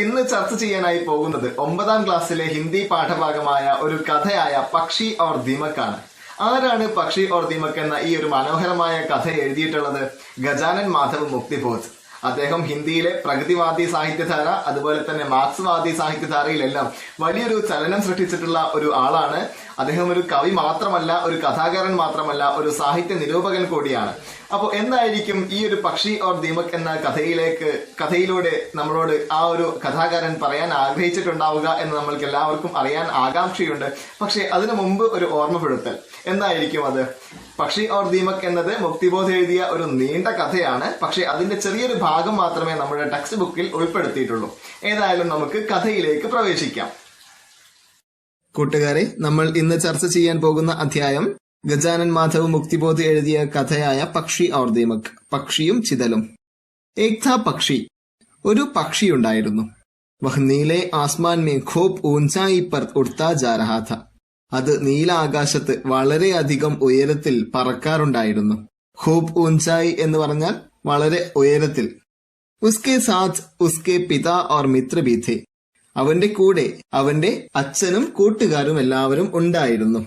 ഇന്ന് ചർച്ച ചെയ്യാനായി പോകുന്നത് 9ാം ക്ലാസ്സിലെ ഹിന്ദി പാഠഭാഗമായ ഒരു കഥയായ പക്ഷി ഓർ ദീമക്കാണ്. ആരാണ് പക്ഷി ഓർ ദീമക് എന്ന ഈ ഒരു മനോഹരമായ കഥ എഴുതിയിട്ടുള്ളത്? ഗജാനൻ മാധവ് മുക്തിബോധ്. അദ്ദേഹം ഹിന്ദിയിലെ പ്രഗതിവാദി സാഹിത്യധാര അതുപോലെ തന്നെ മാർക്സ്വാദി സാഹിത്യധാരയിലെല്ലാം വലിയൊരു ചലനം സൃഷ്ടിച്ചിട്ടുള്ള ഒരു ആളാണ്. അദ്ദേഹം ഒരു കവി മാത്രമല്ല, ഒരു കഥാകാരൻ മാത്രമല്ല, ഒരു സാഹിത്യ നിരൂപകൻ കൂടിയാണ്. അപ്പോൾ എന്തായിരിക്കും ഈ ഒരു പക്ഷി ഓർ ദീമക് എന്ന കഥയിലൂടെ നമ്മളോട് ആ ഒരു കഥാകാരൻ പറയാൻ ആഗ്രഹിച്ചിട്ടുണ്ടാവുക എന്ന് നമ്മൾക്ക് എല്ലാവർക്കും അറിയാൻ ആകാംക്ഷയുണ്ട്. പക്ഷെ അതിനു മുമ്പ് ഒരു ഓർമ്മപ്പെടുത്തൽ. എന്തായിരിക്കും അത്? പക്ഷി ഓർ ദീമക് എന്നത് മുക്തിബോധ് എഴുതിയ ഒരു നീണ്ട കഥയാണ്. പക്ഷെ അതിന്റെ ചെറിയൊരു ഭാഗം മാത്രമേ നമ്മുടെ ടെക്സ്റ്റ് ബുക്കിൽ ഉൾപ്പെടുത്തിയിട്ടുള്ളൂ. ഏതായാലും നമുക്ക് കഥയിലേക്ക് പ്രവേശിക്കാം. കൂട്ടുകാരെ, നമ്മൾ ഇന്ന് ചർച്ച ചെയ്യാൻ പോകുന്ന അധ്യായം ഗജാനൻ മാധവ് മുക്തിബോധ് എഴുതിയ കഥയായ പക്ഷി ഓർ ദീമക്, പക്ഷിയും ചിതലും. ഏക് ഥാ പക്ഷി, ഒരു പക്ഷിയുണ്ടായിരുന്നു. വഹ് നീലെ ആസ്മാൻ മേ ഖൂബ് ഊഞ്ചായി പർ ഉഡ്താ ജാ രഹാ ഥാ, അത് നീല ആകാശത്ത് വളരെയധികം ഉയരത്തിൽ പറക്കാറുണ്ടായിരുന്നു. ഖൂബ് ഊഞ്ചായി എന്ന് പറഞ്ഞാൽ വളരെ ഉയരത്തിൽ. ഉസ്കെ സാത്ത് ഉസ്കെ പിതാ ഓർ മിത്ര ഭി ഥേ, അവന്റെ കൂടെ അവന്റെ അച്ഛനും കൂട്ടുകാരും എല്ലാവരും ഉണ്ടായിരുന്നു.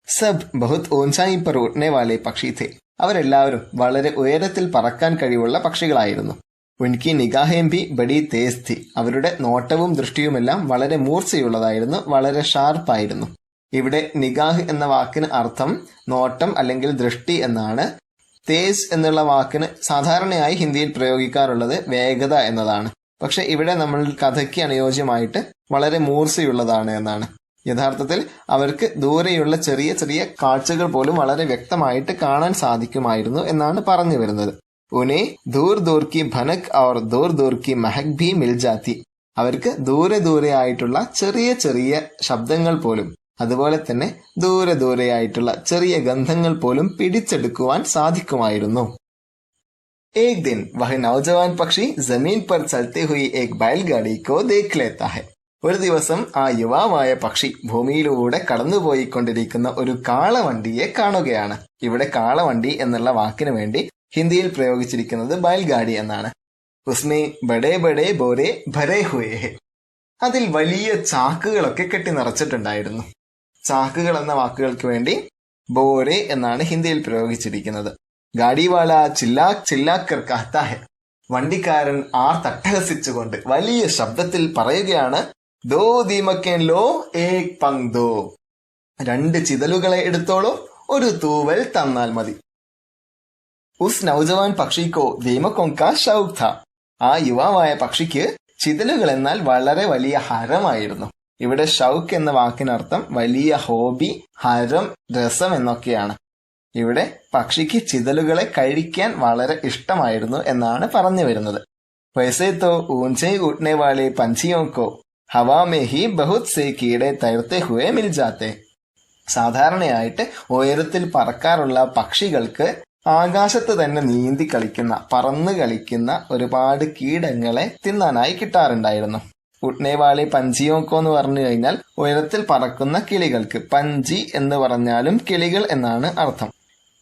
സബ് ബഹുത് ഊഞ്ചായി പർ ഉഡ്നെ വാലെ പക്ഷി ഥേ, അവരെല്ലാവരും വളരെ ഉയരത്തിൽ പറക്കാൻ കഴിവുള്ള പക്ഷികളായിരുന്നു. ഉൻകി നിഗാഹേം ഭി ബഡി തേസ് ഥി, അവരുടെ നോട്ടവും ദൃഷ്ടിയുമെല്ലാം വളരെ മൂർച്ചയുള്ളതായിരുന്നു, വളരെ ഷാർപ്പായിരുന്നു. ഇവിടെ നിഗാഹ് എന്ന വാക്കിന് അർത്ഥം നോട്ടം അല്ലെങ്കിൽ ദൃഷ്ടി എന്നാണ്. തേസ് എന്നുള്ള വാക്കിന് സാധാരണയായി ഹിന്ദിയിൽ പ്രയോഗിക്കാറുള്ളത് വേഗത എന്നതാണ്. പക്ഷെ ഇവിടെ നമ്മൾ കഥയ്ക്ക് അനുയോജ്യമായിട്ട് വളരെ മൂർച്ചയുള്ളതാണ് എന്നാണ്. യഥാർത്ഥത്തിൽ അവർക്ക് ദൂരെയുള്ള ചെറിയ ചെറിയ കാഴ്ചകൾ പോലും വളരെ വ്യക്തമായിട്ട് കാണാൻ സാധിക്കുമായിരുന്നു എന്നാണ് പറഞ്ഞു വരുന്നത്. ഉനെ ദൂർ ദൂർ കി ഭനക് ഔർ ദൂർ ദൂർ കി മഹക് ഭി മിൽ ജാത്തി, അവർക്ക് ദൂരെ ദൂരെ ആയിട്ടുള്ള ചെറിയ ചെറിയ ശബ്ദങ്ങൾ പോലും അതുപോലെ തന്നെ ദൂരെ ദൂരെയായിട്ടുള്ള ചെറിയ ഗന്ധങ്ങൾ പോലും പിടിച്ചെടുക്കുവാൻ സാധിക്കുമായിരുന്നു. ഏക് ദിൻ വഹ് നൗജവാൻ പക്ഷി ജമീൻ പർ ചലത്തെ ഹുയി ഏക് ബൈൽഗാഡി കോ ദേഖ് ലേത്താ ഹെ, ഒരു ദിവസം ആ യുവാവായ പക്ഷി ഭൂമിയിലൂടെ കടന്നുപോയിക്കൊണ്ടിരിക്കുന്ന ഒരു കാളവണ്ടിയെ കാണുകയാണ്. ഇവിടെ കാളവണ്ടി എന്നുള്ള വാക്കിന് വേണ്ടി ഹിന്ദിയിൽ പ്രയോഗിച്ചിരിക്കുന്നത് ബൈൽഗാഡി എന്നാണ്. ഉസ്മേ ബഡേ ബഡേ ബോരെ ഭരേ ഹുയേ ഹെ, അതിൽ വലിയ ചാക്കുകളൊക്കെ കെട്ടി നിറച്ചിട്ടുണ്ടായിരുന്നു. ചാക്കുകൾ എന്ന വാക്കുകൾക്ക് വേണ്ടി ബോരെ എന്നാണ് ഹിന്ദിയിൽ പ്രയോഗിച്ചിരിക്കുന്നത്. ഗാഡിവാല ചില്ലാക് ചില്ലാക്കർ കഹ്താ ഹെ, വണ്ടിക്കാരൻ തട്ടഹസിച്ചുകൊണ്ട് വലിയ ശബ്ദത്തിൽ പറയുകയാണ്, ദോ ദീമക്കേൻ ലോ ഏക് പങ് ദോ, 2 ചിതലുകളെ എടുത്തോളൂ, ഒരു തൂവൽ തന്നാൽ മതി. ഉസ് നൗജവാൻ പക്ഷിക്കോ ദീമക്കോൻ കാ ഷൗക് ഥാ, ആ യുവാവായ പക്ഷിക്ക് ചിതലുകൾ എന്നാൽ വളരെ വലിയ ഹരമായിരുന്നു. ഇവിടെ ഷൗക്ക് എന്ന വാക്കിനർത്ഥം വലിയ ഹോബി, ഹരം, രസം എന്നൊക്കെയാണ്. ഇവിടെ പക്ഷിക്ക് ചിതലുകളെ കഴിക്കാൻ വളരെ ഇഷ്ടമായിരുന്നു എന്നാണ് പറഞ്ഞു വരുന്നത്. വൈസേ തോ ഊഞ്ചേ ഉഡ്നെ വാലെ പഞ്ചിയോക്കോ ഹവാ മേ ഹി ബഹുത് സേ കീടെ തൈർത്തെ ഹുവേ മിൽ ജാത്തെ, സാധാരണയായിട്ട് ഉയരത്തിൽ പറക്കാറുള്ള പക്ഷികൾക്ക് ആകാശത്ത് തന്നെ നീന്തി കളിക്കുന്ന, പറന്ന് കളിക്കുന്ന ഒരുപാട് കീടങ്ങളെ തിന്നാനായി കിട്ടാറുണ്ടായിരുന്നു. ഉട്നേവാളി പഞ്ചിയോക്കോ എന്ന് പറഞ്ഞു കഴിഞ്ഞാൽ ഉയരത്തിൽ പറക്കുന്ന കിളികൾക്ക്, പഞ്ചി എന്ന് പറഞ്ഞാലും കിളികൾ എന്നാണ് അർത്ഥം.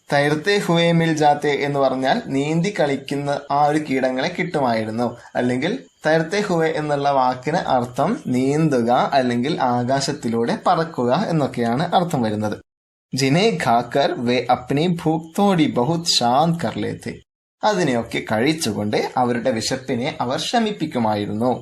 തൈർത്തെ ഹുവേ മിൽ ജാത്തെ എന്ന് പറഞ്ഞാൽ നീന്തി കളിക്കുന്ന ആ ഒരു കീടങ്ങളെ കിട്ടുമായിരുന്നു. അല്ലെങ്കിൽ തൈർത്തെ ഹുവേ എന്നുള്ള വാക്കിന് അർത്ഥം നീന്തുക അല്ലെങ്കിൽ ആകാശത്തിലൂടെ പറക്കുക എന്നൊക്കെയാണ് അർത്ഥം വരുന്നത്. ജിനെ ഖാക്കർ വേ അപ്നി ഭൂക് തോടി ബഹുത് ശാന്ത് കർ ലേത്തെ, അതിനെയൊക്കെ കഴിച്ചുകൊണ്ട് അവരുടെ വിശപ്പിനെ അവർ ശമിപ്പിക്കുമായിരുന്നു.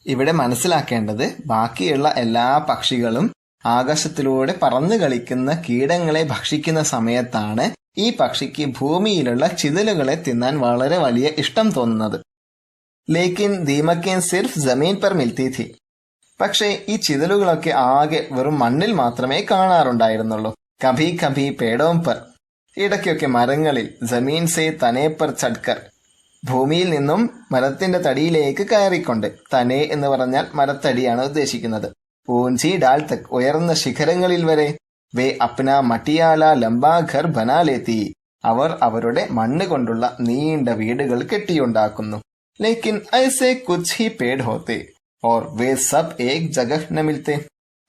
ഇവിടെ മനസ്സിലാക്കേണ്ടത്, ബാക്കിയുള്ള എല്ലാ പക്ഷികളും ആകാശത്തിലൂടെ പറന്നു കളിക്കുന്ന കീടങ്ങളെ ഭക്ഷിക്കുന്ന സമയത്താണ് ഈ പക്ഷിക്ക് ഭൂമിയിലുള്ള ചിതലുകളെ തിന്നാൻ വളരെ വലിയ ഇഷ്ടം തോന്നുന്നത്. ലേക്കിൻ ദീമക്കേൻ സിർഫ് ജമീൻ പർ മിൽത്തി ഥി, പക്ഷേ ഈ ചിതലുകളൊക്കെ ആകെ വെറും മണ്ണിൽ മാത്രമേ കാണാറുണ്ടായിരുന്നുള്ളൂ. കഭി കഭി പേടോം പർ, ഇടയ്ക്കൊക്കെ മരങ്ങളിൽ, ജമീൻ സേ തനേ പർ ചഡ്കർ, ഭൂമിയിൽ നിന്നും മരത്തിന്റെ തടിയിലേക്ക് കയറിക്കൊണ്ട്. തനേ എന്ന് പറഞ്ഞാൽ മരത്തടിയാണ് ഉദ്ദേശിക്കുന്നത്. ഊഞ്ചി ഡാൽ തക്, ഉയർന്ന ശിഖരങ്ങളിൽ വരെ. വേ അപ്ന മട്ടിയാല ലംബാ ഘർ ബനാ ലേത്തി, അവർ അവരുടെ മണ്ണ് കൊണ്ടുള്ള നീണ്ട വീടുകൾ കെട്ടിയുണ്ടാക്കുന്നു. ലേക്കിൻ ഐസേ കുച്ച് ഹി പേഡ് ഹോത്തെ ഓർ വേ സബ് ഏക് ജഗഹ് ന മിൽത്തെ,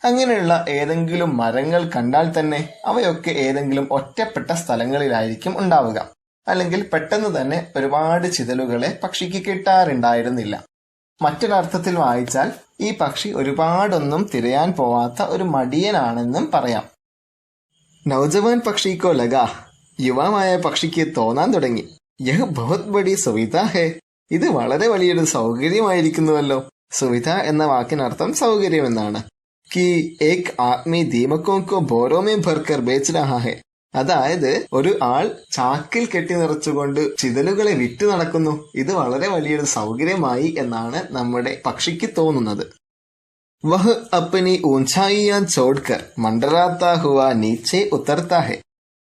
അങ്ങനെയുള്ള ഏതെങ്കിലും മരങ്ങൾ കണ്ടാൽ തന്നെ അവയൊക്കെ ഏതെങ്കിലും ഒറ്റപ്പെട്ട സ്ഥലങ്ങളിലായിരിക്കും ഉണ്ടാവുക. അല്ലെങ്കിൽ പെട്ടെന്ന് തന്നെ ഒരുപാട് ചിതലുകളെ പക്ഷിക്ക് കിട്ടാറുണ്ടായിരുന്നില്ല. മറ്റൊരർത്ഥത്തിൽ വായിച്ചാൽ ഈ പക്ഷി ഒരുപാടൊന്നും തിരയാൻ പോവാത്ത ഒരു മടിയനാണെന്നും പറയാം. നൗജവാൻ പക്ഷിക്കോ ലഗാ, യുവാവായ പക്ഷിക്ക് തോന്നാൻ തുടങ്ങി, യഹ് ബഹുത് ബഡി സുവിധ ഹേ, ഇത് വളരെ വലിയൊരു സൗകര്യമായിരിക്കുന്നുവല്ലോ. സുവിധ എന്ന വാക്കിനർത്ഥം സൗകര്യം എന്നാണ്. കി ഏക് ആദ്മി ദീമക്കോ കോ ബോരോ മേ ഭർക്കർ ബേച്ച് രഹാ ഹേ, അതായത് ഒരു ആൾ ചാക്കിൽ കെട്ടി നിറച്ചുകൊണ്ട് ചിതലുകളെ വിറ്റു നടക്കുന്നു. ഇത് വളരെ വലിയൊരു സൗകര്യമായി എന്നാണ് നമ്മുടെ പക്ഷിക്ക് തോന്നുന്നത്. വഹ് അപ്പനി ഊഞ്ചായിയാ ചോഡ്കർ മണ്ടറാത്താ ഹുവാ നീച്ചെ ഉത്തർത്താ ഹെ,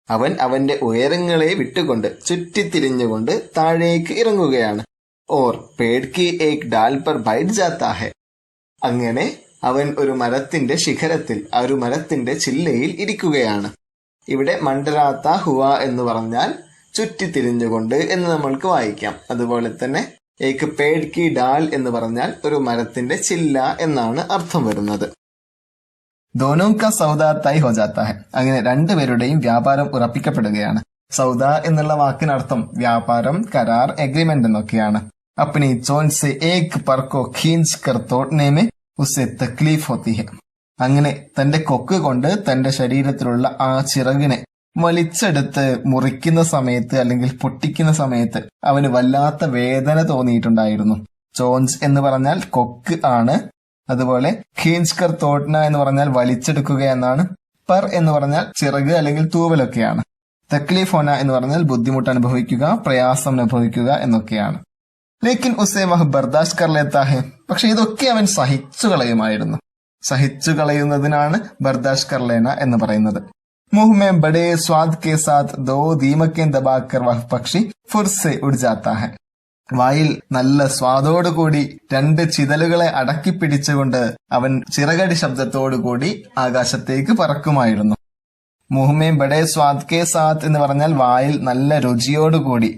അവൻ അവന്റെ ഉയരങ്ങളെ വിട്ടുകൊണ്ട് ചുറ്റിത്തിരിഞ്ഞുകൊണ്ട് താഴേക്ക് ഇറങ്ങുകയാണ്. ഓർ പേഡ് കി ഏക് ഡാൽ പർ ബൈഠ് ജാത്താ ഹെ, അങ്ങനെ അവൻ ഒരു മരത്തിന്റെ ശിഖരത്തിൽ, ഒരു മരത്തിന്റെ ചില്ലയിൽ ഇരിക്കുകയാണ്. ഇവിടെ മണ്ടരാത്ത ഹുവ എന്ന് പറഞ്ഞാൽ ചുറ്റിത്തിരിഞ്ഞുകൊണ്ട് എന്ന് നമ്മൾക്ക് വായിക്കാം. അതുപോലെ തന്നെ ഏക് പേഡ് കി ഡാൽ എന്ന് പറഞ്ഞാൽ ഒരു മരത്തിന്റെ ചില്ല എന്നാണ് അർത്ഥം വരുന്നത്. ദോനോ കാ സൗദ തൈ ഹോ ജാത്താ ഹെ, അങ്ങനെ രണ്ടുപേരുടെയും വ്യാപാരം ഉറപ്പിക്കപ്പെടുകയാണ്. സൗദ എന്നുള്ള വാക്കിനർത്ഥം വ്യാപാരം, കരാർ, എഗ്രിമെന്റ് എന്നൊക്കെയാണ്. അപ്നി ചോൻ സെ ഏക് പർക്കോ ഖീഞ്ച് കർ തോട്നെ മേ ഉസ്സെ തക്ലീഫ് ഹോത്തി ഹെ, അങ്ങനെ തന്റെ കൊക്ക് കൊണ്ട് തന്റെ ശരീരത്തിലുള്ള ആ ചിറകിനെ വലിച്ചെടുത്ത് മുറിക്കുന്ന സമയത്ത് അല്ലെങ്കിൽ പൊട്ടിക്കുന്ന സമയത്ത് അവന് വല്ലാത്ത വേദന തോന്നിയിട്ടുണ്ടായിരുന്നു. ചോഞ്ച് എന്ന് പറഞ്ഞാൽ കൊക്ക് ആണ്. അതുപോലെ ഖീൻസ്കർ തോട്ന എന്ന് പറഞ്ഞാൽ വലിച്ചെടുക്കുക എന്നാണ്. പർ എന്ന് പറഞ്ഞാൽ ചിറക് അല്ലെങ്കിൽ തൂവലൊക്കെയാണ്. തക്ലീഫ് ഹോന എന്ന് പറഞ്ഞാൽ ബുദ്ധിമുട്ട് അനുഭവിക്കുക, പ്രയാസം അനുഭവിക്കുക എന്നൊക്കെയാണ്. ലേക്കിൻ ഉസേ വഹ് ബർദാഷ് കർ ലേത്താ ഹെ, പക്ഷെ ഇതൊക്കെ അവൻ സഹിച്ചു കളയുമായിരുന്നു. സഹിച്ചു കളയുന്നതിനാണ് ബർദാഷ് കർ ലേന എന്ന് പറയുന്നത്. മുഹ് മേ ബഡേ സ്വാദ് കെ സാത്ത് ദോ ദീമക്കെ ദബാക്കർ വഹ് പക്ഷി ഫുർസെ ഉഡ് ജാത്താ ഹെ, വായിൽ നല്ല സ്വാദോടുകൂടി രണ്ട് ചിതലുകളെ അടക്കി പിടിച്ചുകൊണ്ട് അവൻ ചിറകടി ശബ്ദത്തോടുകൂടി ആകാശത്തേക്ക് പറക്കുമായിരുന്നു. മുഹ്മേ ബഡേ സ്വാദ് കെ സാത്ത് എന്ന് പറഞ്ഞാൽ വായിൽ നല്ല രുചിയോടുകൂടി.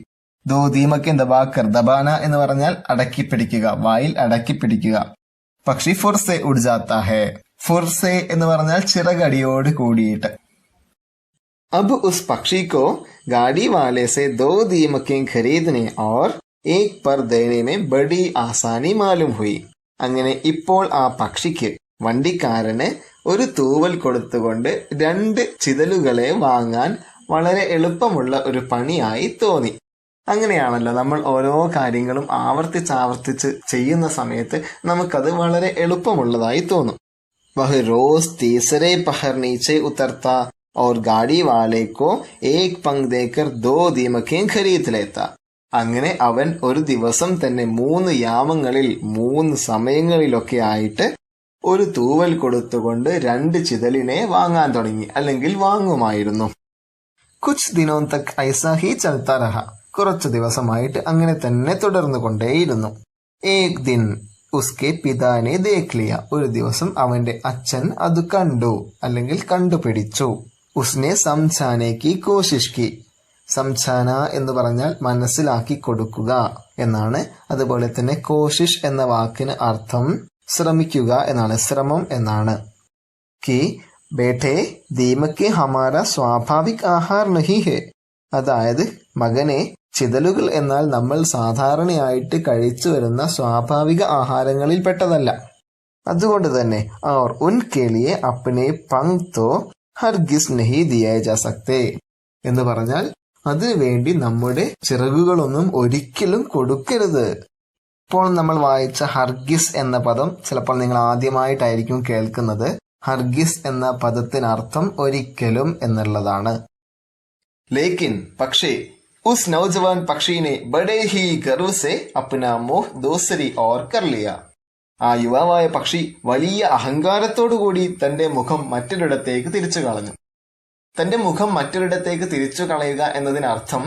ദോ ദീമക്കെ ദബാക്കർ, ദബാന എന്ന് പറഞ്ഞാൽ അടക്കി പിടിക്കുക, വായിൽ അടക്കി പിടിക്കുക. പക്ഷി ഫുർസെ ഉഡ് ജാത്താ ഹെ, ഫുർസെ എന്ന് പറഞ്ഞാൽ ചിറകടിയോട് കൂടിയിട്ട്. अब उस पक्षी को गाड़ी वाले से 2 दीमकें खरीदने और एक पर देने में बड़ी आसानी मालूम हुई. അങ്ങനെ ഇപ്പോൾ ആ പക്ഷിക്ക് വണ്ടിക്കാരന് ഒരു തൂവൽ കൊടുത്തുകൊണ്ട് 2 ചിതലുകളെ വാങ്ങാൻ വളരെ എളുപ്പമുള്ള ഒരു പണിയായി തോന്നി. അങ്ങനെയാണല്ലോ നമ്മൾ ഓരോ കാര്യങ്ങളും ആവർത്തിച്ച് ചെയ്യുന്ന സമയത്ത് നമുക്കത് വളരെ എളുപ്പമുള്ളതായി തോന്നും. വഹ് റോസ് തീസരെ പഹർ നീച്ചെ ഉത്തർത്താ और गाड़ी वाले को एक पंख देकर 2 दीमकें खरीद लेता. അങ്ങനെ അവൻ ഒരു ദിവസം തന്നെ 3 യാമങ്ങളിൽ 3 സമയങ്ങളിലൊക്കെ ആയിട്ട് ഒരു തൂവൽ കൊടുത്തുകൊണ്ട് 2 ചിതലിനെ വാങ്ങാൻ തുടങ്ങി, അല്ലെങ്കിൽ വാങ്ങുമായിരുന്നു. കുച്ച് ദിനോं തക് ഐസാ ഹി ചൽത്താ രഹ, കുറച്ചു ദിവസമായിട്ട് അങ്ങനെ തന്നെ തുടർന്നു കൊണ്ടേയിരുന്നു. ഏക് ദിൻ ഉസ്കെ പിതാനെ ദേഖ് ലിയ, ഒരു ദിവസം അവന്റെ അച്ഛൻ അത് കണ്ടു അല്ലെങ്കിൽ കണ്ടുപിടിച്ചു. ഉസ്നെ സംസാനെ കി കോശിഷ് കി, സംസാന എന്ന് പറഞ്ഞാൽ മനസ്സിലാക്കി കൊടുക്കുക എന്നാണ്. അതുപോലെ തന്നെ കോശിഷ് എന്ന വാക്കിന് അർത്ഥം ശ്രമിക്കുക എന്നാണ്, ശ്രമം എന്നാണ്. കി ബേഠെ ദീമക്കെ ഹമാര സ്വാഭാവിക് ആഹാർ നഹി ഹെ, അതായത് മകനെ, ചിതലുകൾ എന്നാൽ നമ്മൾ സാധാരണയായിട്ട് കഴിച്ചു വരുന്ന സ്വാഭാവിക ആഹാരങ്ങളിൽ പെട്ടതല്ല. അതുകൊണ്ട് തന്നെ और उनके लिए अपने पंख तो ഹർഗിസ് നഹി ദിയേ ജാ സക്തേ എന്ന് പറഞ്ഞാൽ അതിനു വേണ്ടി നമ്മുടെ ചിറകുകളൊന്നും ഒരിക്കലും കൊടുക്കരുത്. ഇപ്പോൾ നമ്മൾ വായിച്ച ഹർഗിസ് എന്ന പദം ചിലപ്പോൾ നിങ്ങൾ ആദ്യമായിട്ടായിരിക്കും കേൾക്കുന്നത്. ഹർഗിസ് എന്ന പദത്തിനർത്ഥം ഒരിക്കലും എന്നുള്ളതാണ്. ലേക്കിൻ പക്ഷേ ഉസ് നൗജവാൻ പക്ഷീനെ ബഡേ ഹി ഗർവ് സെ അപ്നാ മോഹ് ദൂസരി ഓർ കർ ലിയ, ആ യുവാവായ പക്ഷി വലിയ അഹങ്കാരത്തോടുകൂടി തന്റെ മുഖം മറ്റൊരിടത്തേക്ക് തിരിച്ചു കളഞ്ഞു. തന്റെ മുഖം മറ്റൊരിടത്തേക്ക് തിരിച്ചു കളയുക എന്നതിനർത്ഥം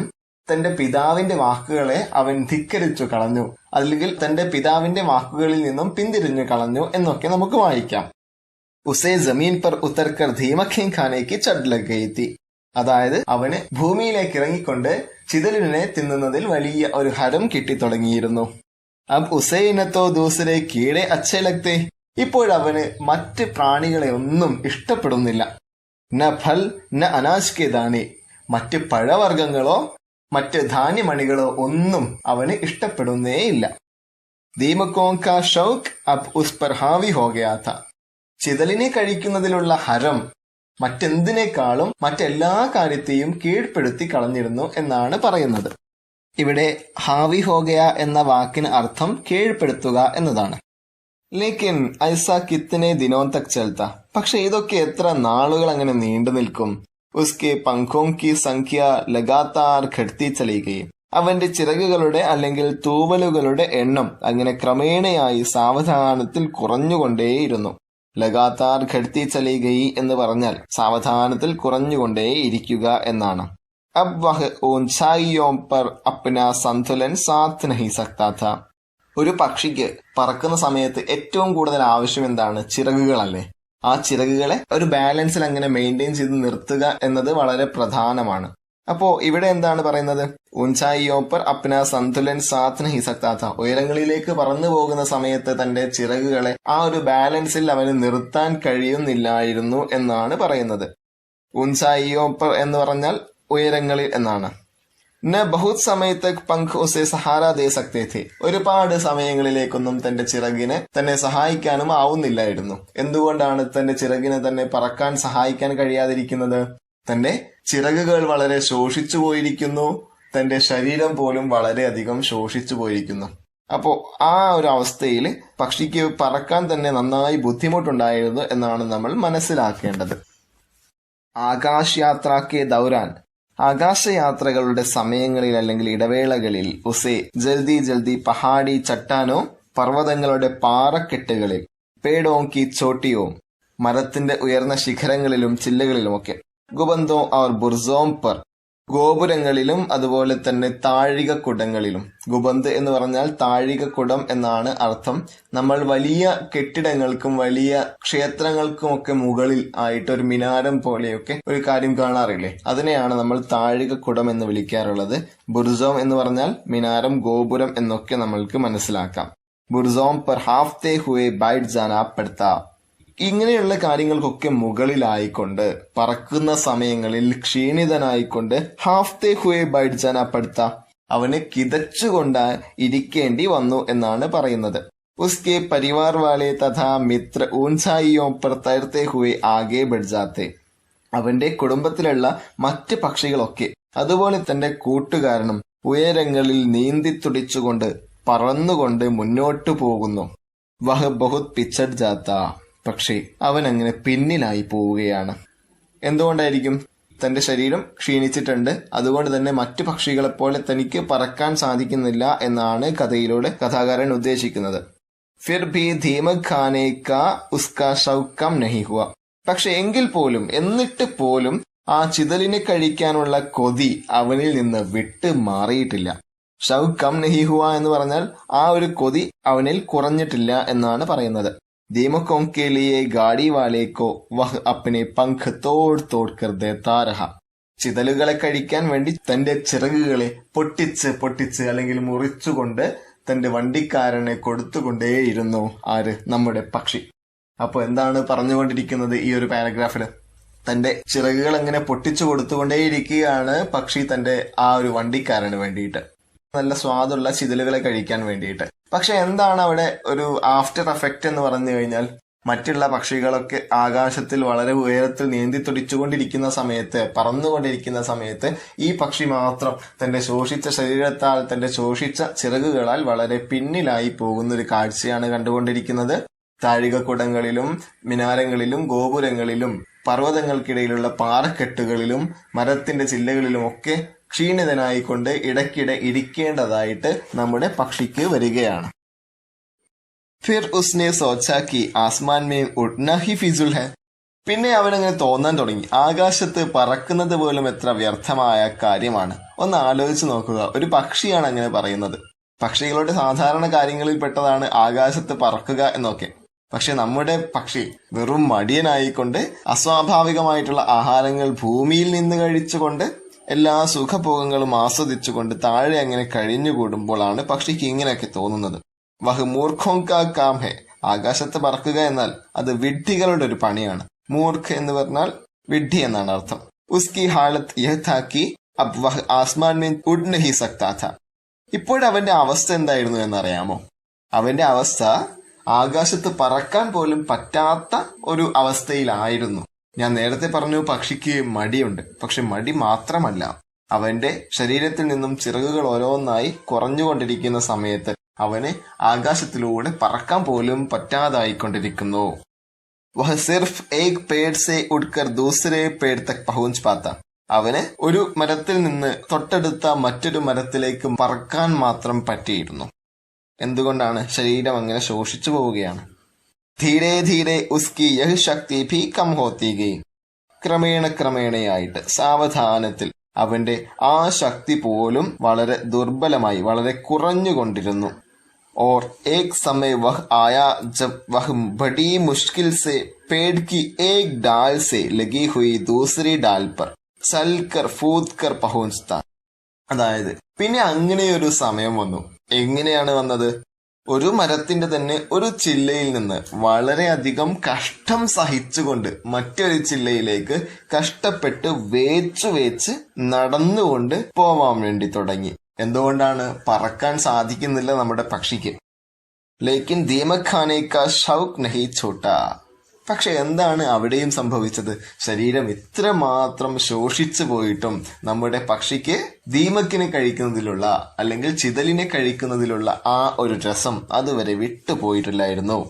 തന്റെ പിതാവിന്റെ വാക്കുകളെ അവൻ ധിക്കരിച്ചു കളഞ്ഞു, അല്ലെങ്കിൽ തന്റെ പിതാവിന്റെ വാക്കുകളിൽ നിന്നും പിന്തിരിഞ്ഞു കളഞ്ഞു എന്നൊക്കെ നമുക്ക് വായിക്കാം. ഉസേ ജമീൻ പർ ഉത്തർക്കർ ധീമഖേം ഖാനേക്ക് ചഡ് ലഗ് ഗയി തി, അതായത് അവന് ഭൂമിയിലേക്ക് ഇറങ്ങിക്കൊണ്ട് ചിതലിനെ തിന്നുന്നതിൽ വലിയ ഒരു ഹരം കിട്ടിത്തുടങ്ങിയിരുന്നു. അബ് ഉസൈനത്തോ ദൂസരെ കീഴെ അച്ഛേ ലഗ്തേ, ഇപ്പോഴവന് മറ്റ് പ്രാണികളെ ഒന്നും ഇഷ്ടപ്പെടുന്നില്ല. ന ഫൽ ന അനാജ് കെ ദാനെ, മറ്റ് പഴവർഗ്ഗങ്ങളോ മറ്റ് ധാന്യമണികളോ ഒന്നും അവന് ഇഷ്ടപ്പെടുന്നേയില്ല. ദീമക്കോं കാ ഷൗക്ക് അബ് ഉസ് പർ ഹാവി ഹോ ഗയാ ഥാ. ചിതലിനെ കഴിക്കുന്നതിലുള്ള ഹരം മറ്റെന്തിനേക്കാളും മറ്റെല്ലാ കാര്യത്തെയും കീഴ്പ്പെടുത്തി കളഞ്ഞിരുന്നു എന്നാണ് പറയുന്നത്. ഇവിടെ ഹാവി ഹോഗയ എന്ന വാക്കിന് അർത്ഥം കീഴ്പ്പെടുത്തുക എന്നതാണ്. ലേക്കിൻ ഐസ കിത്തനെ ദിനോം തക് ചൽത്ത. പക്ഷെ ഇതൊക്കെ എത്ര നാളുകൾ അങ്ങനെ നീണ്ടു നിൽക്കും? ഉസ്കെ പങ്കോം കി സംഖ്യ ലഗാതാർ ഘട്തി ചലി ഗയി. അവന്റെ ചിറകുകളുടെ അല്ലെങ്കിൽ തൂവലുകളുടെ എണ്ണം അങ്ങനെ ക്രമേണയായി സാവധാനത്തിൽ കുറഞ്ഞുകൊണ്ടേയിരുന്നു. ലഗാതാർ ഘട്തി ചലി ഗയി എന്ന് പറഞ്ഞാൽ സാവധാനത്തിൽ കുറഞ്ഞുകൊണ്ടേ ഇരിക്കുക എന്നാണ്. അബ് വഹ് ഊൻചായിയോം പർ അപ്ന സന്തുലൻ സാത്ത് നഹി സക്താ ഥാ. ഒരു പക്ഷിക്ക് പറക്കുന്ന സമയത്ത് ഏറ്റവും കൂടുതൽ ആവശ്യം എന്താണ്? ചിറകുകളല്ലേ. ആ ചിറകുകളെ ഒരു ബാലൻസിൽ അങ്ങനെ മെയിൻറ്റെയിൻ ചെയ്ത് നിർത്തുക എന്നത് വളരെ പ്രധാനമാണ്. അപ്പോ ഇവിടെ എന്താണ് പറയുന്നത്? ഊൻചായിയോം പർ അപ്ന സന്തുലൻ സാത്ത് നഹി സക്താ ഥാ. ഉയരങ്ങളിലേക്ക് പറന്നു പോകുന്ന സമയത്ത് തന്റെ ചിറകുകളെ ആ ഒരു ബാലൻസിൽ അവന് നിർത്താൻ കഴിയുന്നില്ലായിരുന്നു എന്നാണ് പറയുന്നത്. ഊൻചായിയോം പർ എന്ന് പറഞ്ഞാൽ ഉയരങ്ങളിൽ എന്നാണ്. ന ബഹുത് സമയത്തേക്ക് പങ്ക് ഉസെ സഹാര ദേ സക്തേ ഥേ. ഒരുപാട് സമയങ്ങളിലേക്കൊന്നും തന്റെ ചിറകിനെ തന്നെ സഹായിക്കാനും ആവുന്നില്ലായിരുന്നു. എന്തുകൊണ്ടാണ് തന്റെ ചിറകിനെ തന്നെ പറക്കാൻ സഹായിക്കാൻ കഴിയാതിരിക്കുന്നത്? തന്റെ ചിറകുകൾ വളരെ ശോഷിച്ചു പോയിരിക്കുന്നു. തന്റെ ശരീരം പോലും വളരെയധികം ശോഷിച്ചു പോയിരിക്കുന്നു. അപ്പോ ആ ഒരു അവസ്ഥയിൽ പക്ഷിക്ക് പറക്കാൻ തന്നെ നന്നായി ബുദ്ധിമുട്ടുണ്ടായിരുന്നു എന്നാണ് നമ്മൾ മനസ്സിലാക്കേണ്ടത്. ആകാശ് യാത്രയ്ക്ക് ദൗരാൻ. ആകാശയാത്രകളുടെ സമയങ്ങളിൽ അല്ലെങ്കിൽ ഇടവേളകളിൽ ഉസേ ജൽദി ജൽദി പഹാഡി ചട്ടാനോ പർവ്വതങ്ങളുടെ പാറക്കെട്ടുകളിൽ പേടോങ്കി ചോട്ടിയോ മരത്തിന്റെ ഉയർന്ന ശിഖരങ്ങളിലും ചില്ലകളിലുമൊക്കെ ഗുബന്തോ അവർ ബുർസോം പർ ഗോപുരങ്ങളിലും അതുപോലെ തന്നെ താഴികക്കുടങ്ങളിലും. ഗുബന്ത് എന്ന് പറഞ്ഞാൽ താഴികക്കുടം എന്നാണ് അർത്ഥം. നമ്മൾ വലിയ കെട്ടിടങ്ങൾക്കും വലിയ ക്ഷേത്രങ്ങൾക്കുമൊക്കെ മുകളിൽ ആയിട്ട് ഒരു മിനാരം പോലെയൊക്കെ ഒരു കാര്യം കാണാറില്ലേ? അതിനെയാണ് നമ്മൾ താഴികക്കുടം എന്ന് വിളിക്കാറുള്ളത്. ബുർസോം എന്ന് പറഞ്ഞാൽ മിനാരം, ഗോപുരം എന്നൊക്കെ നമ്മൾക്ക് മനസ്സിലാക്കാം. ബുർസോം പർ ഹാഫ്തേ ഹുവേ ബൈറ്റ് ജാനാ പഡ്താ. ഇങ്ങനെയുള്ള കാര്യങ്ങൾക്കൊക്കെ മുകളിലായിക്കൊണ്ട് പറക്കുന്ന സമയങ്ങളിൽ ക്ഷീണിതനായിക്കൊണ്ട് ഹാഫ്തേ ഹുവേ ബൈറ്റ് ജാനാ പഡ്താ, അവന് കിതച്ചുകൊണ്ട് ഇരിക്കേണ്ടി വന്നു എന്നാണ് പറയുന്നത്. ഉസ്കെ പരിവാർ വാലെ തഥാ മിത്ര ഊൻചായിയോം പർ തൈർത്തേ ഹുവേ ആകെ ബഡ് ജാത്തെ. അവന്റെ കുടുംബത്തിലുള്ള മറ്റ് പക്ഷികളൊക്കെ അതുപോലെ തന്റെ കൂട്ടുകാരനും ഉയരങ്ങളിൽ നീന്തി തുടിച്ചുകൊണ്ട് പറന്നുകൊണ്ട് മുന്നോട്ടു പോകുന്നു. വഹ് ബഹുത് പിച്ചഡ് ജാത്ത. പക്ഷേ അവൻ അങ്ങനെ പിന്നിലായി പോവുകയാണ്. എന്തുകൊണ്ടായിരിക്കും? തന്റെ ശരീരം ക്ഷീണിച്ചിട്ടുണ്ട്. അതുകൊണ്ട് തന്നെ മറ്റു പക്ഷികളെപ്പോലെ തനിക്ക് പറക്കാൻ സാധിക്കുന്നില്ല എന്നാണ് കഥയിലൂടെ കഥാകാരൻ ഉദ്ദേശിക്കുന്നത്. ഫിർ ഭി ധീമക് ഖാനെ കാ ഉസ്കാ ഷൗക്ക് കം നഹി ഹുവ. പക്ഷെ എങ്കിൽ പോലും എന്നിട്ട് പോലും ആ ചിതലിനെ കഴിക്കാനുള്ള കൊതി അവനിൽ നിന്ന് വിട്ട് മാറിയിട്ടില്ല. ഷൗക്ക് കം നഹി ഹുവ എന്ന് പറഞ്ഞാൽ ആ ഒരു കൊതി അവനിൽ കുറഞ്ഞിട്ടില്ല എന്നാണ് പറയുന്നത്. ദീമക്കോं के लिए गाड़ी वाले को वह अपने पंख तोड़ तोड़ कर देता रहा. ചിതലുകളെ കഴിക്കാൻ വേണ്ടി തന്റെ ചിറകുകളെ പൊട്ടിച്ച് പൊട്ടിച്ച് അല്ലെങ്കിൽ മുറിച്ചുകൊണ്ട് തന്റെ വണ്ടിക്കാരനെ കൊടുത്തുകൊണ്ടേയിരുന്നു. ആര്? നമ്മുടെ പക്ഷി. അപ്പൊ എന്താണ് പറഞ്ഞുകൊണ്ടിരിക്കുന്നത് ഈ ഒരു പാരഗ്രാഫില്? തന്റെ ചിറകുകൾ അങ്ങനെ പൊട്ടിച്ചു കൊടുത്തുകൊണ്ടേയിരിക്കുകയാണ് പക്ഷി തന്റെ ആ ഒരു വണ്ടിക്കാരന് വേണ്ടിയിട്ട്, നല്ല സ്വാദുള്ള ചിതലുകളെ കഴിക്കാൻ വേണ്ടിയിട്ട്. പക്ഷെ എന്താണ് അവിടെ ഒരു ആഫ്റ്റർ എഫക്റ്റ് എന്ന് പറഞ്ഞു കഴിഞ്ഞാൽ, മറ്റുള്ള പക്ഷികളൊക്കെ ആകാശത്തിൽ വളരെ ഉയരത്തിൽ നീന്തി തുടിച്ചുകൊണ്ടിരിക്കുന്ന സമയത്ത്, പറന്നുകൊണ്ടിരിക്കുന്ന സമയത്ത് ഈ പക്ഷി മാത്രം തന്റെ ശോഷിച്ച ശരീരത്താൽ, തന്റെ ശോഷിച്ച ചിറകുകളാൽ വളരെ പിന്നിലായി പോകുന്ന ഒരു കാഴ്ചയാണ് കണ്ടുകൊണ്ടിരിക്കുന്നത്. താഴികക്കുടങ്ങളിലും മിനാരങ്ങളിലും ഗോപുരങ്ങളിലും പർവ്വതങ്ങൾക്കിടയിലുള്ള പാറക്കെട്ടുകളിലും മരത്തിന്റെ ചില്ലകളിലുമൊക്കെ ക്ഷീണിതനായിക്കൊണ്ട് ഇടയ്ക്കിടെ ഇരിക്കേണ്ടതായിട്ട് നമ്മുടെ പക്ഷിക്ക് വരികയാണ്. ഫിർ ഉസ്നെ സോച്ചാ കി ആസ്മാൻ മേ ഉഡ്നാ ഹി ഫിസുൽ ഹൈ. പിന്നെ അവനങ്ങനെ തോന്നാൻ തുടങ്ങി, ആകാശത്ത് പറക്കുന്നത് പോലും എത്ര വ്യർത്ഥമായ കാര്യമാണ്. ഒന്ന് ആലോചിച്ച് നോക്കുക, ഒരു പക്ഷിയാണ് അങ്ങനെ പറയുന്നത്. പക്ഷികളുടെ സാധാരണ കാര്യങ്ങളിൽ പെട്ടതാണ് ആകാശത്ത് പറക്കുക എന്നൊക്കെ. പക്ഷെ നമ്മുടെ പക്ഷി വെറും മടിയനായിക്കൊണ്ട് അസ്വാഭാവികമായിട്ടുള്ള ആഹാരങ്ങൾ ഭൂമിയിൽ നിന്ന് കഴിച്ചുകൊണ്ട് എല്ലാ സുഖഭോഗങ്ങളും ആസ്വദിച്ചുകൊണ്ട് താഴെ അങ്ങനെ കഴിഞ്ഞുകൂടുമ്പോഴാണ് പക്ഷിക്ക് ഇങ്ങനെയൊക്കെ തോന്നുന്നത്. വഹ് മൂർഖോം കാ കാം ഹെ. ആകാശത്ത് പറക്കുക എന്നാൽ അത് വിഡ്ഢികളുടെ ഒരു പണിയാണ്. മൂർഖ് എന്ന് പറഞ്ഞാൽ വിഡ്ഢി എന്നാണ് അർത്ഥം. ഉസ്കി ഹാലത്ത് യഹ് താ കി അബ് വഹ് ആസ്മാൻ മേ ഉഡ് നഹി സക്താ ഥാ. ഇപ്പോഴവന്റെ അവസ്ഥ എന്തായിരുന്നു എന്നറിയാമോ? അവന്റെ അവസ്ഥ ആകാശത്ത് പറക്കാൻ പോലും പറ്റാത്ത ഒരു അവസ്ഥയിലായിരുന്നു. ഞാൻ നേരത്തെ പറഞ്ഞു പക്ഷിക്ക് മടിയുണ്ട്. പക്ഷെ മടി മാത്രമല്ല, അവന്റെ ശരീരത്തിൽ നിന്നും ചിറകുകൾ ഓരോന്നായി കുറഞ്ഞുകൊണ്ടിരിക്കുന്ന സമയത്ത് അവന് ആകാശത്തിലൂടെ പറക്കാൻ പോലും പറ്റാതായിക്കൊണ്ടിരിക്കുന്നു. വഹ സിർഫ് ഏക് പേഡ് സെ ഉഡ്കർ ദൂസരെ പേഡ് തക് പഹുഞ്ച് പാത്ത. അവന് ഒരു മരത്തിൽ നിന്ന് തൊട്ടടുത്ത മറ്റൊരു മരത്തിലേക്ക് പറക്കാൻ മാത്രം പറ്റിയിരുന്നു. എന്തുകൊണ്ടാണ്? ശരീരം അങ്ങനെ ശോഷിച്ചു പോവുകയാണ്. ധീരെ ധീരെ ഉസ്കി യഹ് ശക്തി ഭി കം ഹോത്തി ഗയി. ക്രമേണയായിട്ട് സാവധാനത്തിൽ അവന്റെ ആ ശക്തി പോലും വളരെ ദുർബലമായി, വളരെ കുറഞ്ഞുകൊണ്ടിരുന്നു. और एक समय वह आया जब वह बड़ी मुश्किल से पेड़ की एक डाल से लगी हुई दूसरी डाल पर चलकर फूदकर पहुंचता. അതായത് പിന്നെ അങ്ങനെയൊരു സമയം വന്നു. എങ്ങനെയാണ് വന്നത്? ഒരു മരത്തിന്റെ തന്നെ ഒരു ചില്ലയിൽ നിന്ന് വളരെയധികം കഷ്ടം സഹിച്ചുകൊണ്ട് മറ്റൊരു ചില്ലയിലേക്ക് കഷ്ടപ്പെട്ട് വേച്ച് നടന്നുകൊണ്ട് പോവാൻ വേണ്ടി തുടങ്ങി. എന്തുകൊണ്ടാണ്? പറക്കാൻ സാധിക്കുന്നില്ല നമ്മുടെ പക്ഷിക്ക്. ലേക്കിൻ ദീമക് ഖാനെ കാ ഷൗക്ക് നഹി ഛോട്ടാ. പക്ഷെ എന്താണ് അവിടെയും സംഭവിച്ചത്? ശരീരം ഇത്രമാത്രം ശോഷിച്ചു പോയിട്ടും നമ്മുടെ പക്ഷിക്ക് ദീമക്കിനെ കഴിക്കുന്നതിലുള്ള, അല്ലെങ്കിൽ ചിതലിനെ കഴിക്കുന്നതിലുള്ള ആ ഒരു രസം അതുവരെ വിട്ടുപോയിട്ടില്ലായിരുന്നു.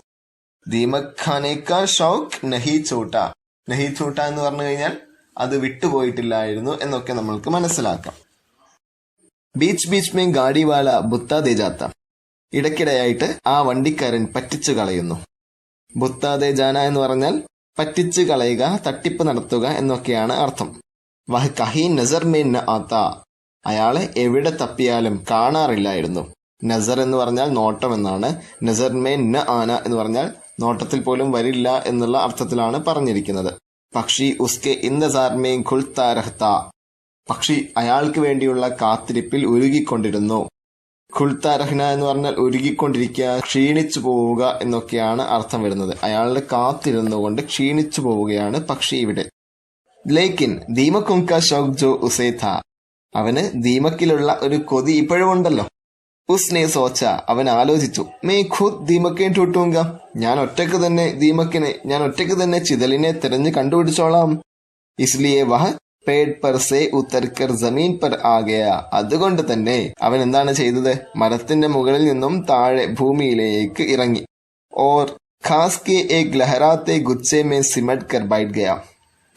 ദീമക് ഖാനെ കാ ഷൗക്ക് നഹി ഛോട്ടാ. നഹി ഛോട്ടാ എന്ന് പറഞ്ഞു കഴിഞ്ഞാൽ അത് വിട്ടുപോയിട്ടില്ലായിരുന്നു എന്നൊക്കെ നമ്മൾക്ക് മനസ്സിലാക്കാം. ബീച്ച് ബീച്ച് മേ ഗാഡി വാല ബുത്താ ദേ ജാത്ത. ഇടയ്ക്കിടെയായിട്ട് ആ വണ്ടിക്കാരൻ പറ്റിച്ചു കളയുന്നു. ബുത്താതെ ജാന എന്ന് പറഞ്ഞാൽ പറ്റിച്ചു കളയുക, തട്ടിപ്പ് നടത്തുക എന്നൊക്കെയാണ് അർത്ഥം. വഹ് കഹി നസർ മേ ന ആത്ത. അയാളെ എവിടെ തപ്പിയാലും കാണാറില്ലായിരുന്നു. നസർ എന്ന് പറഞ്ഞാൽ നോട്ടം എന്നാണ്. നസർ മേ ന ആന എന്ന് പറഞ്ഞാൽ നോട്ടത്തിൽ പോലും വരില്ല എന്നുള്ള അർത്ഥത്തിലാണ് പറഞ്ഞിരിക്കുന്നത്. പക്ഷി ഉസ്കെ ഇന്ദസാർ മേ ഖുൽത്താ രഹ്താ. പക്ഷി അയാൾക്ക് വേണ്ടിയുള്ള കാത്തിരിപ്പിൽ ഉരുകിക്കൊണ്ടിരുന്നു. ഖുൽത്താ രഹ്ന എന്ന് പറഞ്ഞാൽ ഉരുകിക്കൊണ്ടിരിക്കുക, ക്ഷീണിച്ചു പോവുക എന്നൊക്കെയാണ് അർത്ഥം വരുന്നത്. അയാളുടെ കാത്തിരുന്നുകൊണ്ട് ക്ഷീണിച്ചു പോവുകയാണ് പക്ഷി ഇവിടെ. ലേക്കിൻ ദീമകും കാ ഷൗഖ് ജോ ഉസേ താ. അവന് ദീമക്കിലുള്ള ഒരു കൊതി ഇപ്പോഴും ഉണ്ടല്ലോ. ഉസ്നെ സോച്ച. അവൻ ആലോചിച്ചു. മേ ഖുദ് ദീമക്കെ ടൂട്ടൂങ്ക. ഞാൻ ഒറ്റയ്ക്ക് തന്നെ ചിതലിനെ തിരഞ്ഞു കണ്ടുപിടിച്ചോളാം. ഇസ്ലിയെ വഹ് പേഡ് പർ സേ ഉത്തർക്കർ ജമീൻ പർ ആ ഗയാ. അതുകൊണ്ട് തന്നെ അവൻ എന്താണ് ചെയ്തത്? മരത്തിന്റെ മുകളിൽ നിന്നും താഴെ ഭൂമിയിലേക്ക് ഇറങ്ങി. Or Khas K Ek ലഹരാത്തെ ഗുച്ഛെ may സിമട്ട് കർ ബൈഠ് ഗയാ.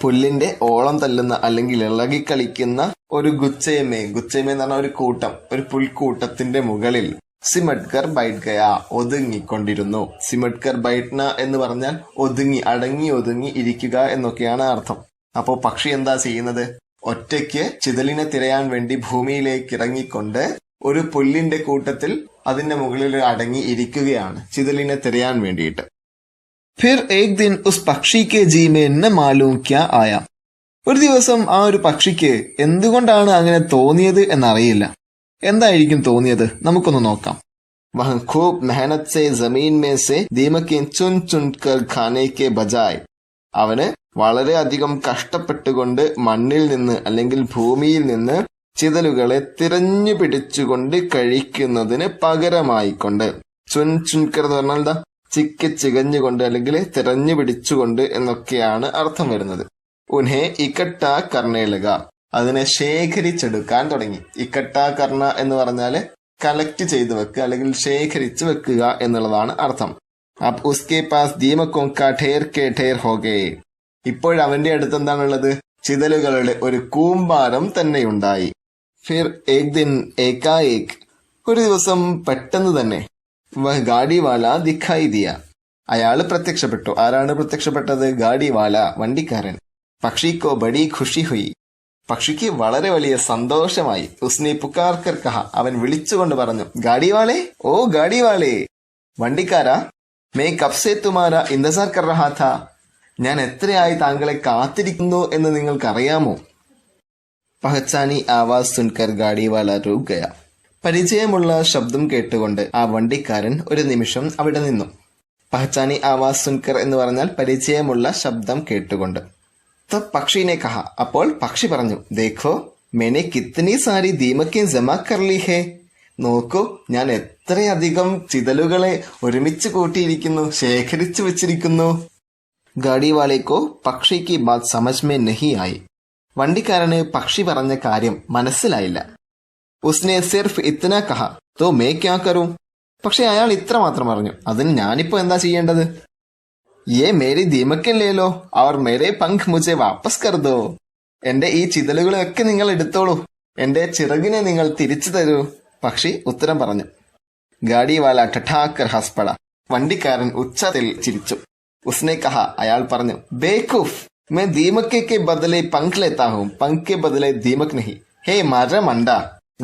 പുല്ലിന്റെ ഓളം തല്ലുന്ന അല്ലെങ്കിൽ ഇളകിക്കളിക്കുന്ന ഒരു ഗുച്ഛയമേ എന്ന് പറഞ്ഞ ഒരു കൂട്ടം, ഒരു പുൽക്കൂട്ടത്തിന്റെ മുകളിൽ സിമട്ട് കർ ബൈഠ് ഗയാ, ഒതുങ്ങിക്കൊണ്ടിരുന്നു. സിമട്ട് കർ ബൈഠ്ന എന്ന് പറഞ്ഞാൽ അടങ്ങി ഒതുങ്ങി ഇരിക്കുക എന്നൊക്കെയാണ് അർത്ഥം. അപ്പോ പക്ഷി എന്താ ചെയ്യുന്നത്? ഒറ്റയ്ക്ക് ചിതലിനെ തിരയാൻ വേണ്ടി ഭൂമിയിലേക്ക് ഇറങ്ങിക്കൊണ്ട് ഒരു പുല്ലിന്റെ കൂട്ടത്തിൽ അതിന്റെ മുകളിൽ അടങ്ങി ഇരിക്കുകയാണ് ചിതലിനെ തിരയാൻ വേണ്ടിയിട്ട്. ഫിർ ഏക് ദിൻ ഉസ് പക്ഷി കെ ജി മേ ന മാലൂം ക്യാ ആയ. ഒരു ദിവസം ആ ഒരു പക്ഷിക്ക് എന്തുകൊണ്ടാണ് അങ്ങനെ തോന്നിയത് എന്നറിയില്ല. എന്തായിരിക്കും തോന്നിയത്? നമുക്കൊന്ന് നോക്കാം. വഹ് ഖൂബ് മെഹനത് സെ ജമീൻ മേ സെ ദീമക്കിൻ ചുൻ ചുൻ കർ ഖാനെ കെ ബജായ്. അവന് വളരെയധികം കഷ്ടപ്പെട്ടുകൊണ്ട് മണ്ണിൽ നിന്ന് അല്ലെങ്കിൽ ഭൂമിയിൽ നിന്ന് ചിതലുകളെ തിരഞ്ഞു പിടിച്ചുകൊണ്ട് കഴിക്കുന്നതിന് പകരമായിക്കൊണ്ട്, ചുൻകർ എന്ന് പറഞ്ഞാൽ എന്താ? ചികഞ്ഞുകൊണ്ട് അല്ലെങ്കിൽ തിരഞ്ഞു പിടിച്ചുകൊണ്ട് എന്നൊക്കെയാണ് അർത്ഥം വരുന്നത്. ഉൻഹെ ഇക്കട്ട കർണേലക. അതിനെ ശേഖരിച്ചെടുക്കാൻ തുടങ്ങി. ഇക്കട്ട കർണ എന്ന് പറഞ്ഞാല് കളക്ട് ചെയ്ത് വെക്കുക അല്ലെങ്കിൽ ശേഖരിച്ചു വെക്കുക എന്നുള്ളതാണ് അർത്ഥം. അബ് ഉസ്കെ പാസ് ദീമക്കോം കാ ഠേർ കെ ഠേർ ഹോ ഗയേ. ഇപ്പോഴവന്റെ അടുത്ത് എന്താണുള്ളത്? ചിതലുകളുടെ ഒരു കൂമ്പാരം തന്നെയുണ്ടായി. ഫിർ ഏക് ദിൻ ഏകാഏക്. ഒരു ദിവസം പെട്ടെന്ന് തന്നെ വഹ് ഗാഡിവാല ദിഖായി ദിയ. അയാള് പ്രത്യക്ഷപ്പെട്ടു. ആരാണ് പ്രത്യക്ഷപ്പെട്ടത്? ഗാഡിവാല, വണ്ടിക്കാരൻ. പക്ഷിക്കോ ബഡി ഖുഷി ഹുയി. പക്ഷിക്ക് വളരെ വലിയ സന്തോഷമായി. ഉസ്നെ പുകാർ കർ കഹ. അവൻ വിളിച്ചുകൊണ്ട് പറഞ്ഞു, ഗാഡിവാളെ, ഓ ഗാഡിവാളെ, വണ്ടിക്കാരാ, മേ കബ്സെ തുമാര ഇന്തസാർ കർ രഹാ ഥാ. ഞാൻ എത്രയായി താങ്കളെ കാത്തിരിക്കുന്നു എന്ന് നിങ്ങൾക്കറിയാമോ? പഹച്ചാനി ആവാസ് സുൻകർ ഗാഡിവാല രൂപ് ഗയ. പരിചയമുള്ള ശബ്ദം കേട്ടുകൊണ്ട് ആ വണ്ടിക്കാരൻ ഒരു നിമിഷം അവിടെ നിന്നു. പഹച്ചാനി ആവാസ് സുൻകർ എന്ന് പറഞ്ഞാൽ പരിചയമുള്ള ശബ്ദം കേട്ടുകൊണ്ട്. തബ് പക്ഷിനെ കഹ. അപ്പോൾ പക്ഷി പറഞ്ഞു, ദേഖോ മേനെ കിത്തനി സാരി ദീമക്കെ ജമാ കർ ലി ഹേ. നോക്കൂ, ഞാൻ എത്രയധികം ചിതലുകളെ ഒരുമിച്ച് കൂട്ടിയിരിക്കുന്നു, ശേഖരിച്ചു വെച്ചിരിക്കുന്നു. ഗാഡിവാലേക്കോ പക്ഷി കി ബാത് സമജ് മേ നഹി ആയി. വണ്ടിക്കാരന് പക്ഷി പറഞ്ഞ കാര്യം മനസ്സിലായില്ല. ഉസ്നെ സിർഫ് ഇത്ന കഹ തോ മേ ക്യാ കരൂ. പക്ഷെ അയാൾ ഇത്ര മാത്രം പറഞ്ഞു. അതിന് ഞാനിപ്പോ എന്താ ചെയ്യേണ്ടത്? യേ മേരി ദീമക്കൻ ലേലോ അവർ മേരെ പങ്ക് മുझे വാപ്പസ് കർ ദോ. എന്റെ ഈ ചിതലുകളെയൊക്കെ നിങ്ങൾ എടുത്തോളൂ, എന്റെ ചിറകിനെ നിങ്ങൾ തിരിച്ചു തരൂ. പക്ഷി ഉത്തരം പറഞ്ഞു. ഗാഡിവാല ഠഠാക്കർ ഹസ്പട. വണ്ടിക്കാരൻ ഉച്ചത്തിൽ ചിരിച്ചു. ഉസ്നെ കഹ, അയാൾ പറഞ്ഞു, ബേഖൂഫ്, मैं दीमक के बदले पंख लेता हूँ, पंख के बदले दीमक नहीं. ഹേ മരമണ്ട,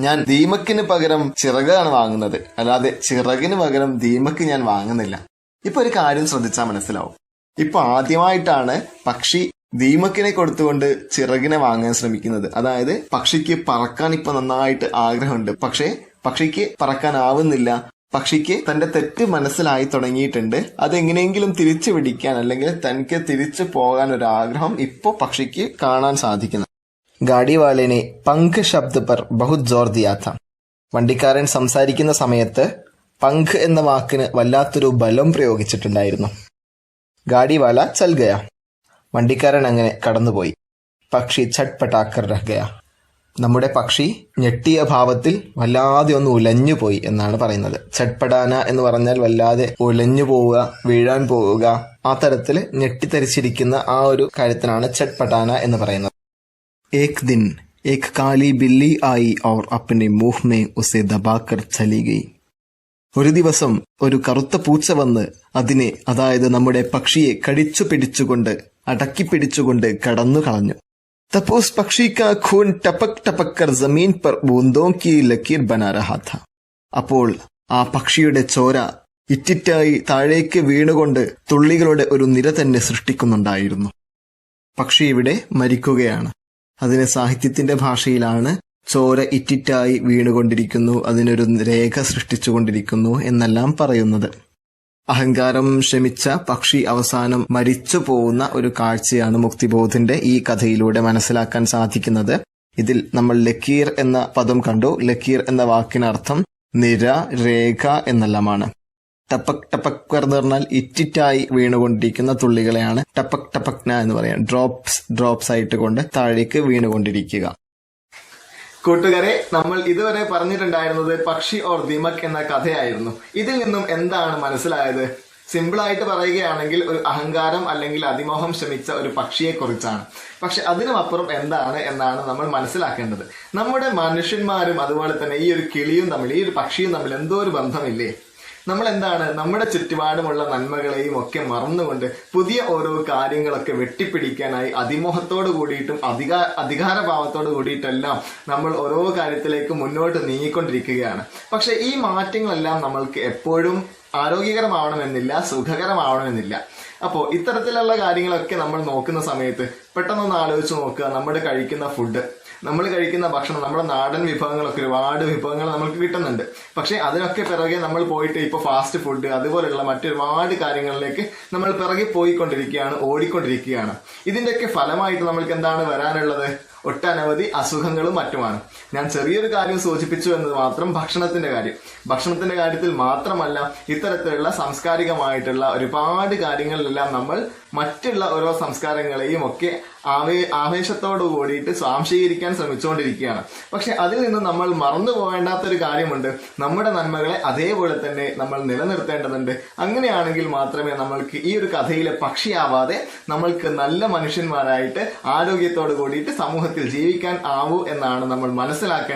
ഞാൻ ദീമക്കിന് പകരം ചിറകാണ് വാങ്ങുന്നത്, അല്ലാതെ ചിറകിന് പകരം ദീമക്ക് ഞാൻ വാങ്ങുന്നില്ല. ഇപ്പൊ ഒരു കാര്യം ശ്രദ്ധിച്ചാൽ മനസ്സിലാവും. ഇപ്പൊ ആദ്യമായിട്ടാണ് പക്ഷി ദീമക്കിനെ കൊടുത്തുകൊണ്ട് ചിറകിനെ വാങ്ങാൻ ശ്രമിക്കുന്നത്. അതായത് പക്ഷിക്ക് പറക്കാൻ ഇപ്പൊ നന്നായിട്ട് ആഗ്രഹമുണ്ട്, പക്ഷേ പക്ഷിക്ക് പറക്കാനാവുന്നില്ല. പക്ഷിക്ക് തന്റെ തെറ്റ് മനസ്സിലായി തുടങ്ങിയിട്ടുണ്ട്. അതെങ്ങനെയെങ്കിലും തിരിച്ചു പിടിക്കാൻ, അല്ലെങ്കിൽ തനിക്ക് തിരിച്ചു പോകാൻ ഒരു ആഗ്രഹം ഇപ്പോ പക്ഷിക്ക് കാണാൻ സാധിക്കുന്നു. ഗാഡിവാലേനെ പങ്ക് ശബ്ദ പർ ബഹുത് ജോർ ദിയാ ഥാ. വണ്ടിക്കാരൻ സംസാരിക്കുന്ന സമയത്ത് പങ്ക് എന്ന വാക്കിന് വല്ലാത്തൊരു ബലം പ്രയോഗിച്ചിട്ടുണ്ടായിരുന്നു. ഗാഡിവാല ചൽ ഗയ. വണ്ടിക്കാരൻ അങ്ങനെ കടന്നുപോയി. പക്ഷി ഛട്പടാക്കർ രഹ് ഗയ. നമ്മുടെ പക്ഷി ഞെട്ടിയ ഭാവത്തിൽ വല്ലാതെ ഒന്ന് ഉലഞ്ഞുപോയി എന്നാണ് പറയുന്നത്. ഛട്പടാന എന്ന് പറഞ്ഞാൽ വല്ലാതെ ഉലഞ്ഞു പോവുക, വീഴാൻ പോവുക, ആ തരത്തിൽ ഞെട്ടിത്തരിച്ചിരിക്കുന്ന ആ ഒരു കാര്യത്തിനാണ് ഛട്പടാന എന്ന് പറയുന്നത്. ഏക് ദിൻ ഏക് കാലി ബില്ലി ആയി ഔർ അപ്നെ മുഹ് മേ ഉസേ ദബാക്കർ ചലി ഗയി. ഒരു ദിവസം ഒരു കറുത്ത പൂച്ച വന്ന് അതിനെ, അതായത് നമ്മുടെ പക്ഷിയെ കടിച്ചു പിടിച്ചുകൊണ്ട്, അടക്കി പിടിച്ചുകൊണ്ട് കടന്നു കളഞ്ഞു. तब उस पक्षी का खून टपक टपक कर जमीन पर बूंदों की लकीर बना रहा था. അപ്പോൾ ആ പക്ഷിയുടെ ചോര ഇറ്റിറ്റായി താഴേക്ക് വീണുകൊണ്ട് തുള്ളികളുടെ ഒരു നിര തന്നെ സൃഷ്ടിക്കുന്നുണ്ടായിരുന്നു. പക്ഷി ഇവിടെ മരിക്കുകയാണ്. അതിന് സാഹിത്യത്തിന്റെ ഭാഷയിലാണ് ചോര ഇറ്റിറ്റായി വീണുകൊണ്ടിരിക്കുന്നു, അതിനൊരു രേഖ സൃഷ്ടിച്ചുകൊണ്ടിരിക്കുന്നു എന്നെല്ലാം പറയുന്നത്. അഹങ്കാരം ശമിച്ച പക്ഷി അവസാനം മരിച്ചു പോകുന്ന ഒരു കാഴ്ചയാണ് മുക്തിബോധിന്റെ ഈ കഥയിലൂടെ മനസ്സിലാക്കാൻ സാധിക്കുന്നത്. ഇതിൽ നമ്മൾ ലക്കീർ എന്ന പദം കണ്ടു. ലക്കീർ എന്ന വാക്കിനർത്ഥം നിര, രേഖ എന്നെല്ലാമാണ്. ടപ്പക് ടപ്പക് എന്ന് പറഞ്ഞാൽ ഇറ്റിറ്റായി വീണുകൊണ്ടിരിക്കുന്ന തുള്ളികളെയാണ് ടപ്പക് ടപ്പക്ന എന്ന് പറയാം. ഡ്രോപ്സ് ആയിട്ട് കൊണ്ട് താഴേക്ക് വീണുകൊണ്ടിരിക്കുക. കൂട്ടുകാരെ, നമ്മൾ ഇതുവരെ പറഞ്ഞിട്ടുണ്ടായിരുന്നത് പക്ഷി ഓർ ദീമക് എന്ന കഥയായിരുന്നു. ഇതിൽ നിന്നും എന്താണ് മനസ്സിലായത്? സിമ്പിളായിട്ട് പറയുകയാണെങ്കിൽ ഒരു അഹങ്കാരം അല്ലെങ്കിൽ അതിമോഹം ശമിച്ച ഒരു പക്ഷിയെ കുറിച്ചാണ്. പക്ഷെ അതിനുമപ്പുറം എന്താണ് എന്നാണ് നമ്മൾ മനസ്സിലാക്കേണ്ടത്. നമ്മുടെ മനുഷ്യന്മാരും അതുപോലെ തന്നെ ഈ ഒരു കിളിയും തമ്മിൽ, ഈ ഒരു പക്ഷിയും തമ്മിൽ എന്തോ ഒരു ബന്ധമില്ലേ? നമ്മൾ എന്താണ് നമ്മുടെ ചുറ്റുപാടുമുള്ള നന്മകളെയും ഒക്കെ മറന്നുകൊണ്ട് പുതിയ ഓരോ കാര്യങ്ങളൊക്കെ വെട്ടിപ്പിടിക്കാനായി അതിമോഹത്തോട് കൂടിയിട്ടും അധികാരഭാവത്തോട് കൂടിയിട്ടെല്ലാം നമ്മൾ ഓരോ കാര്യത്തിലേക്ക് മുന്നോട്ട് നീങ്ങിക്കൊണ്ടിരിക്കുകയാണ്. പക്ഷെ ഈ മാറ്റങ്ങളെല്ലാം നമ്മൾക്ക് എപ്പോഴും ആരോഗ്യകരമാവണമെന്നില്ല, സുഖകരമാവണമെന്നില്ല. അപ്പോൾ ഇത്തരത്തിലുള്ള കാര്യങ്ങളൊക്കെ നമ്മൾ നോക്കുന്ന സമയത്ത് പെട്ടെന്നൊന്ന് ആലോചിച്ച് നോക്കുക. നമ്മൾ കഴിക്കുന്ന ഭക്ഷണം, നമ്മുടെ നാടൻ വിഭവങ്ങളൊക്കെ ഒരുപാട് വിഭവങ്ങൾ നമുക്ക് കിട്ടുന്നുണ്ട്. പക്ഷെ അതിനൊക്കെ പിറകെ നമ്മൾ പോയിട്ട് ഇപ്പൊ ഫാസ്റ്റ് ഫുഡ് അതുപോലെയുള്ള മറ്റൊരുപാട് കാര്യങ്ങളിലേക്ക് നമ്മൾ പിറകെ ഓടിക്കൊണ്ടിരിക്കുകയാണ്. ഇതിന്റെയൊക്കെ ഫലമായിട്ട് നമ്മൾക്ക് എന്താണ് വരാനുള്ളത്? ഒട്ടനവധി അസുഖങ്ങളും മറ്റുമാണ്. ഞാൻ ചെറിയൊരു കാര്യം സൂചിപ്പിച്ചു എന്നത് മാത്രം. ഭക്ഷണത്തിന്റെ കാര്യത്തിൽ മാത്രമല്ല, ഇത്തരത്തിലുള്ള സാംസ്കാരികമായിട്ടുള്ള ഒരുപാട് കാര്യങ്ങളിലെല്ലാം നമ്മൾ മറ്റുള്ള ഓരോ സംസ്കാരങ്ങളെയും ഒക്കെ ആവേശത്തോടു കൂടിയിട്ട് സ്വാംശീകരിക്കാൻ ശ്രമിച്ചുകൊണ്ടിരിക്കുകയാണ്. പക്ഷെ അതിൽ നിന്ന് നമ്മൾ മറന്നു പോകേണ്ടാത്തൊരു കാര്യമുണ്ട്. നമ്മുടെ നന്മകളെ അതേപോലെ തന്നെ നമ്മൾ നിലനിർത്തേണ്ടതുണ്ട്. അങ്ങനെയാണെങ്കിൽ മാത്രമേ നമ്മൾക്ക് ഈ ഒരു കഥയിലെ പക്ഷിയാവാതെ നമ്മൾക്ക് നല്ല മനുഷ്യന്മാരായിട്ട് ആരോഗ്യത്തോടു കൂടിയിട്ട് സമൂഹത്തിൽ ജീവിക്കാൻ ആവൂ എന്നാണ് നമ്മൾ മനസ്സിലാക്കേണ്ടത്.